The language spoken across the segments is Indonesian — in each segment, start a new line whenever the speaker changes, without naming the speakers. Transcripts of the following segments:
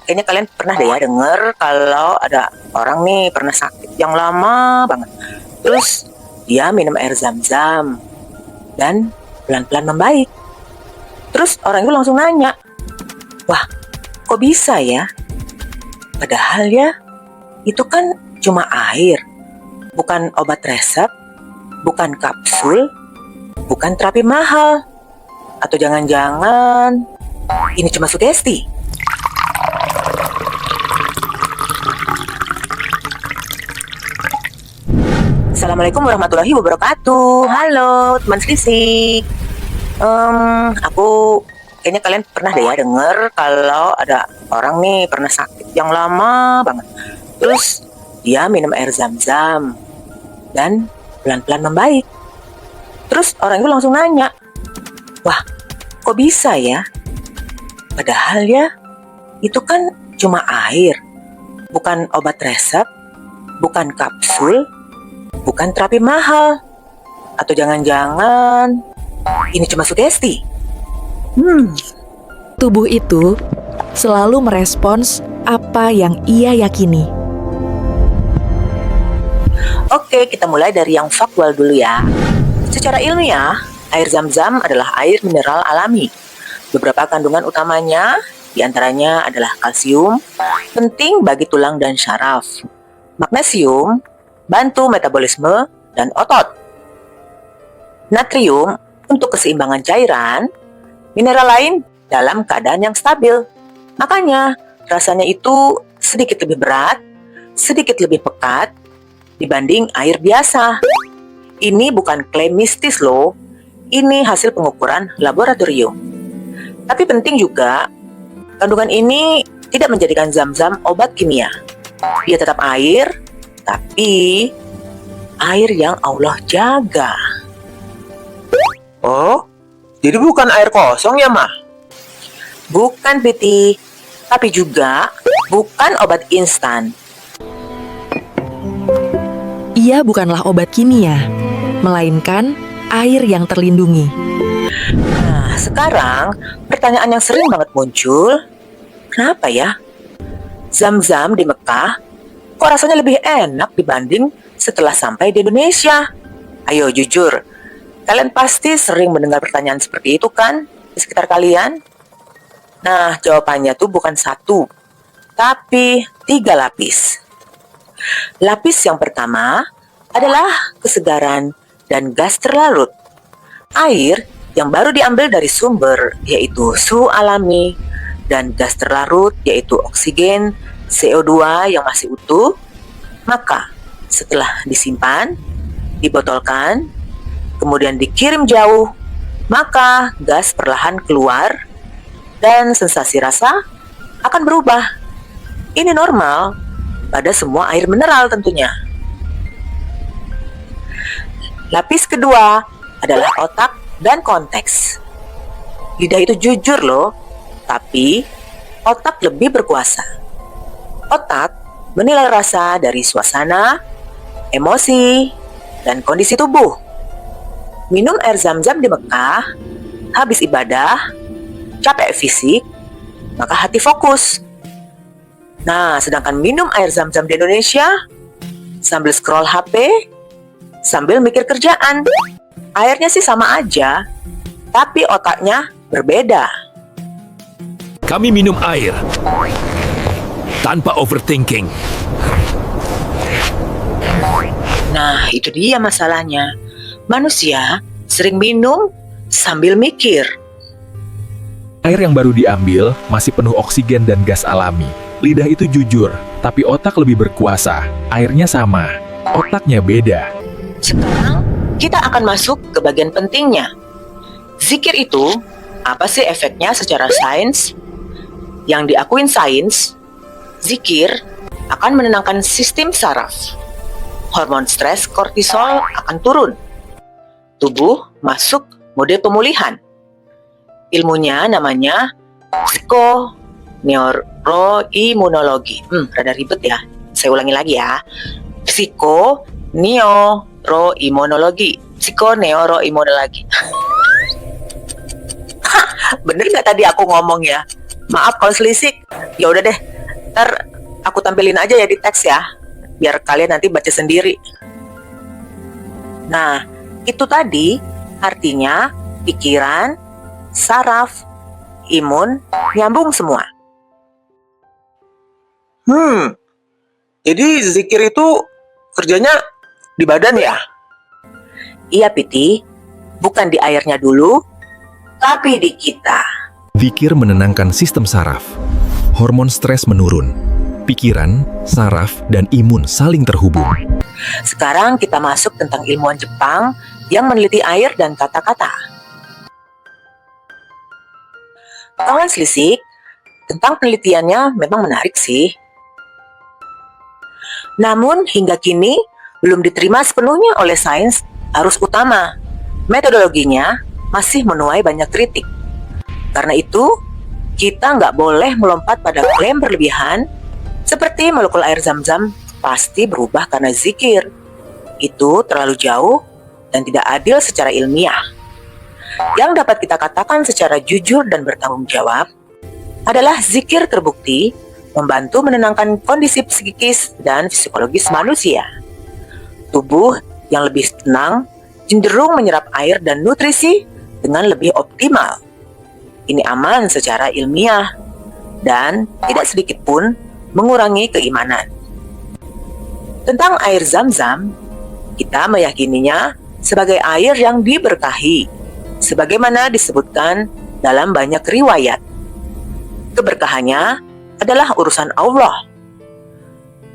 kayaknya kalian pernah deh ya denger kalau ada orang nih pernah sakit yang lama banget. Terus dia minum air zam-zam dan pelan-pelan membaik. Terus orang itu langsung nanya, wah kok bisa ya? Padahal ya itu kan cuma air, bukan obat resep, bukan kapsul, bukan terapi mahal. Atau jangan-jangan ini cuma sugesti? Assalamualaikum warahmatullahi wabarakatuh. Halo teman selisik. Aku kayaknya kalian pernah deh ya denger kalau ada orang nih pernah sakit yang lama banget. Terus dia minum air zam-zam dan pelan-pelan membaik. Terus orang itu langsung nanya, wah kok bisa ya? Padahal ya itu kan cuma air, bukan obat resep, bukan kapsul, bukan terapi mahal. Atau jangan-jangan ini cuma sugesti?
Tubuh itu selalu merespons apa yang ia yakini.
Oke, kita mulai dari yang faktual dulu ya. Secara ilmiah, air zam-zam adalah air mineral alami. Beberapa kandungan utamanya diantaranya adalah kalsium, penting bagi tulang dan syaraf. Magnesium, bantu metabolisme dan otot. Natrium, untuk keseimbangan cairan. Mineral lain dalam keadaan yang stabil. Makanya rasanya itu sedikit lebih berat, sedikit lebih pekat dibanding air biasa. Ini bukan klaim mistis loh, ini hasil pengukuran laboratorium. Tapi penting juga, kandungan ini tidak menjadikan zam-zam obat kimia. Dia tetap air, tapi air yang Allah jaga. Oh, jadi bukan air kosong ya, Mah? Bukan, Piti. Tapi juga bukan obat instan.
Ia bukanlah obat kimia, melainkan air yang terlindungi.
Nah, sekarang pertanyaan yang sering banget muncul, kenapa ya? Zam-zam di Mekah kok rasanya lebih enak dibanding setelah sampai di Indonesia? Ayo jujur, kalian pasti sering mendengar pertanyaan seperti itu kan di sekitar kalian? Nah, jawabannya tuh bukan satu, tapi 3 lapis. Lapis yang pertama adalah kesegaran dan gas terlarut. Air yang baru diambil dari sumber yaitu suhu alami dan gas terlarut yaitu oksigen, CO2 yang masih utuh. Maka setelah disimpan, dibotolkan, kemudian dikirim jauh, maka gas perlahan keluar dan sensasi rasa akan berubah. Ini normal pada semua air mineral tentunya. Lapis kedua adalah otak dan konteks. Lidah itu jujur loh, tapi otak lebih berkuasa. Otak menilai rasa dari suasana, emosi, dan kondisi tubuh. Minum air zam-zam di Mekah, habis ibadah, capek fisik, maka hati fokus. Nah, sedangkan minum air zam-zam di Indonesia, sambil scroll HP, sambil mikir kerjaan. Airnya sih sama aja, tapi otaknya berbeda.
Kami minum air tanpa overthinking.
Nah, itu dia masalahnya. Manusia sering minum sambil mikir.
Air yang baru diambil masih penuh oksigen dan gas alami. Lidah itu jujur, tapi otak lebih berkuasa. Airnya sama, otaknya beda.
Sekarang kita akan masuk ke bagian pentingnya. Zikir itu apa sih efeknya secara sains? Yang diakuin sains, zikir akan menenangkan sistem saraf. Hormon stres kortisol akan turun. Tubuh masuk mode pemulihan. Ilmunya namanya psikoneuroimunologi. Rada ribet ya. Saya ulangi lagi ya. Psikoneuroimunologi. Bener nggak tadi aku ngomong ya? Maaf kalau selisik. Ya udah deh, Ntar aku tampilin aja ya di teks ya, biar kalian nanti baca sendiri. Nah, itu tadi artinya pikiran, saraf, imun, nyambung semua.
Jadi zikir itu kerjanya di badan ya?
Iya, Piti. Bukan di airnya dulu, tapi di kita.
Zikir menenangkan sistem saraf. Hormon stres menurun. Pikiran, saraf, dan imun saling terhubung.
Sekarang kita masuk tentang ilmuwan Jepang yang meneliti air dan kata-kata. Kawan selisih, tentang penelitiannya memang menarik sih. Namun hingga kini belum diterima sepenuhnya oleh sains arus utama. Metodologinya masih menuai banyak kritik. Karena itu, kita nggak boleh melompat pada klaim berlebihan seperti molekul air Zam-Zam pasti berubah karena zikir. Itu terlalu jauh dan tidak adil secara ilmiah. Yang dapat kita katakan secara jujur dan bertanggung jawab adalah zikir terbukti membantu menenangkan kondisi psikis dan psikologis manusia. Tubuh yang lebih tenang cenderung menyerap air dan nutrisi dengan lebih optimal. Ini aman secara ilmiah dan tidak sedikit pun mengurangi keimanan. Tentang air Zam-Zam, kita meyakininya sebagai air yang diberkahi, sebagaimana disebutkan dalam banyak riwayat. Keberkahannya adalah urusan Allah,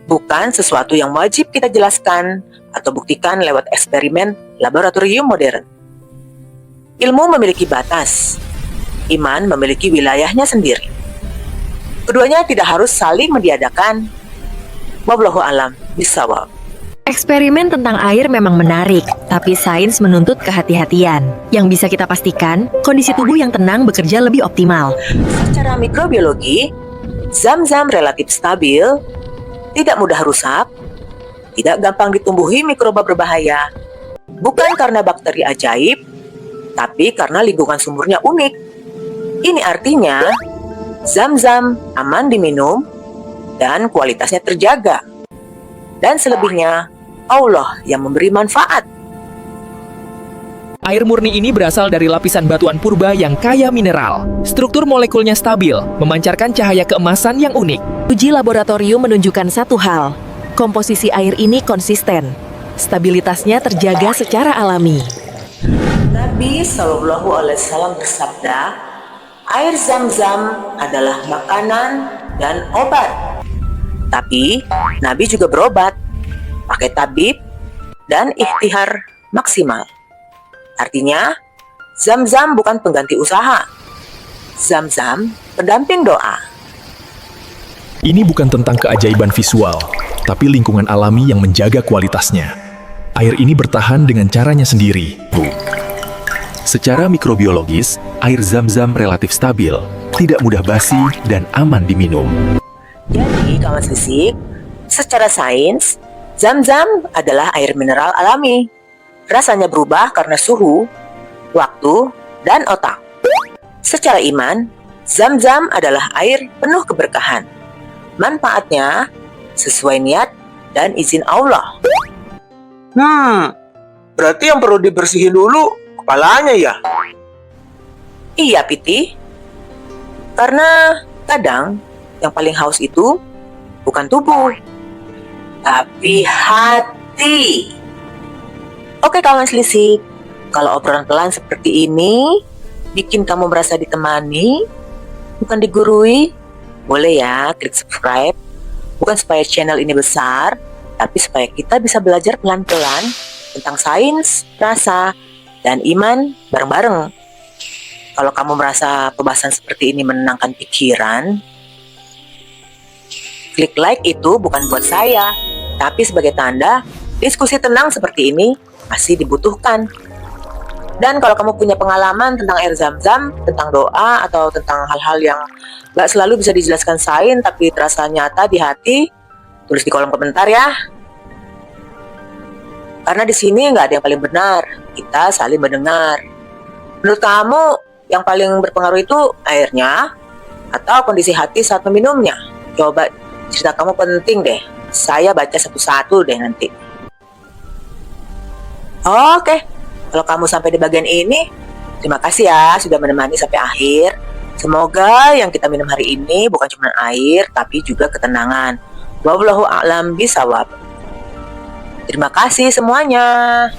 bukan sesuatu yang wajib kita jelaskan atau buktikan lewat eksperimen laboratorium modern. Ilmu memiliki batas, iman memiliki wilayahnya sendiri. Keduanya tidak harus saling mendiadakan. Wallahu a'lam bishawab.
Eksperimen tentang air memang menarik, tapi sains menuntut kehati-hatian. Yang bisa kita pastikan, kondisi tubuh yang tenang bekerja lebih optimal.
Secara mikrobiologi, Zam-Zam relatif stabil, tidak mudah rusak, tidak gampang ditumbuhi mikroba berbahaya, bukan karena bakteri ajaib, tapi karena lingkungan sumurnya unik. Ini artinya, Zam-Zam aman diminum dan kualitasnya terjaga. Dan selebihnya, Allah yang memberi manfaat.
Air murni ini berasal dari lapisan batuan purba yang kaya mineral. Struktur molekulnya stabil, memancarkan cahaya keemasan yang unik.
Uji laboratorium menunjukkan satu hal, komposisi air ini konsisten. Stabilitasnya terjaga secara alami.
Nabi Shallallahu Alaihi Wasallam bersabda, air Zam-Zam adalah makanan dan obat. Tapi Nabi juga berobat, pakai tabib dan ikhtihar maksimal. Artinya, Zam-Zam bukan pengganti usaha. Zam-Zam pendamping doa.
Ini bukan tentang keajaiban visual, tapi lingkungan alami yang menjaga kualitasnya. Air ini bertahan dengan caranya sendiri. Secara mikrobiologis, air Zam-Zam relatif stabil, tidak mudah basi, dan aman diminum.
Jadi, kawan sisik, secara sains, Zam-Zam adalah air mineral alami. Rasanya berubah karena suhu, waktu, dan otak. Secara iman, Zam-Zam adalah air penuh keberkahan. Manfaatnya sesuai niat dan izin Allah.
Berarti yang perlu dibersihin dulu kepalanya ya?
Iya, Piti. Karena kadang yang paling haus itu bukan tubuh, tapi hati. Oke kawan selisih, kalau obrolan pelan seperti ini bikin kamu merasa ditemani, bukan digurui, boleh ya klik subscribe. Bukan supaya channel ini besar, tapi supaya kita bisa belajar pelan-pelan tentang sains, rasa, dan iman bareng-bareng. Kalau kamu merasa pembahasan seperti ini menenangkan pikiran, klik like itu bukan buat saya, tapi sebagai tanda diskusi tenang seperti ini masih dibutuhkan. Dan kalau kamu punya pengalaman tentang air Zam-Zam, tentang doa, atau tentang hal-hal yang gak selalu bisa dijelaskan sains tapi terasa nyata di hati, tulis di kolom komentar ya. Karena di sini nggak ada yang paling benar, kita saling mendengar. Menurut kamu, yang paling berpengaruh itu airnya atau kondisi hati saat meminumnya? Coba Cerita kamu penting deh. Saya baca satu-satu deh nanti. Oke, kalau kamu sampai di bagian ini, terima kasih ya sudah menemani sampai akhir. Semoga yang kita minum hari ini bukan cuma air, tapi juga ketenangan. Wallahu a'lam bishawab. Terima kasih semuanya.